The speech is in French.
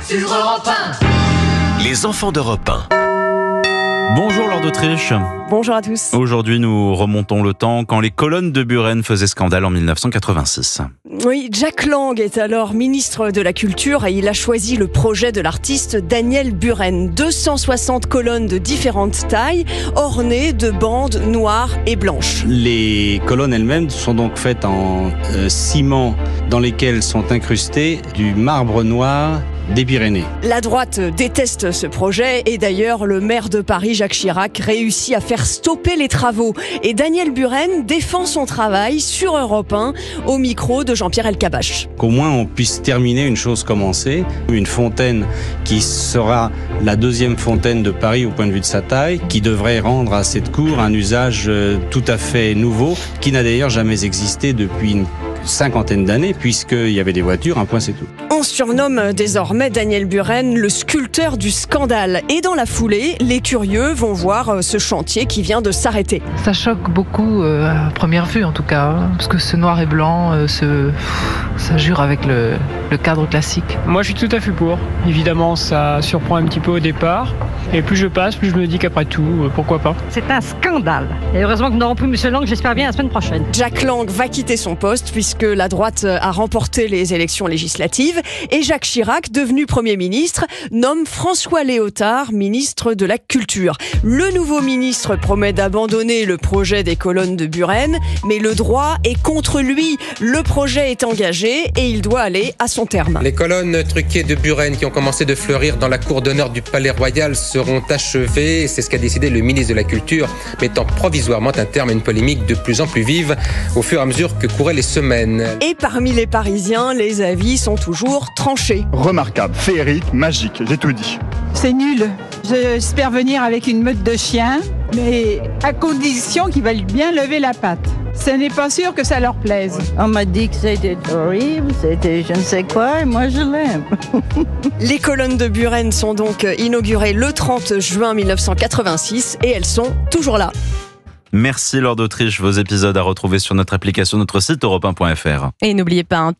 sur Europe 1. Les enfants d'Europe 1. Bonjour Laure d'Autriche. Bonjour à tous. Aujourd'hui, nous remontons le temps quand les colonnes de Buren faisaient scandale en 1986. Oui, Jack Lang est alors ministre de la Culture et il a choisi le projet de l'artiste Daniel Buren. 260 colonnes de différentes tailles, ornées de bandes noires et blanches. Les colonnes elles-mêmes sont donc faites en ciment dans lesquels sont incrustés du marbre noir des Pyrénées. La droite déteste ce projet et d'ailleurs le maire de Paris, Jacques Chirac, réussit à faire stopper les travaux. Et Daniel Buren défend son travail sur Europe 1 au micro de Jean-Pierre Elkabbach. Qu'au moins on puisse terminer une chose commencée, une fontaine qui sera la deuxième fontaine de Paris au point de vue de sa taille, qui devrait rendre à cette cour un usage tout à fait nouveau, qui n'a d'ailleurs jamais existé depuis une cinquantaine d'années, puisqu'il y avait des voitures, un point c'est tout. On surnomme désormais Daniel Buren le sculpteur du scandale. Et dans la foulée, les curieux vont voir ce chantier qui vient de s'arrêter. Ça choque beaucoup, à première vue en tout cas, parce que ce noir et blanc, ça jure avec le cadre classique. Moi je suis tout à fait pour. Évidemment ça surprend un petit peu au départ. Et plus je passe, plus je me dis qu'après tout, pourquoi pas. C'est un scandale. Et heureusement que nous n'aurons plus M. Lang, j'espère bien la semaine prochaine. Jack Lang va quitter son poste puisque la droite a remporté les élections législatives et Jacques Chirac, devenu Premier ministre, nomme François Léotard ministre de la Culture. Le nouveau ministre promet d'abandonner le projet des colonnes de Buren, mais le droit est contre lui. Le projet est engagé et il doit aller à son terme. Les colonnes truquées de Buren qui ont commencé de fleurir dans la cour d'honneur du Palais Royal seront achevées. C'est ce qu'a décidé le ministre de la Culture, mettant provisoirement un terme à une polémique de plus en plus vive au fur et à mesure que couraient les semaines. Et parmi les Parisiens, les avis sont toujours tranchés. Remarquable, féerique, magique, j'ai tout dit. C'est nul. J'espère venir avec une meute de chiens, mais à condition qu'ils veulent bien lever la patte. Ce n'est pas sûr que ça leur plaise. On m'a dit que c'était horrible, c'était je ne sais quoi, et moi je l'aime. Les colonnes de Buren sont donc inaugurées le 30 juin 1986 et elles sont toujours là. Merci Laure d'Autriche. Vos épisodes à retrouver sur notre application, notre site europe1.fr. Et n'oubliez pas,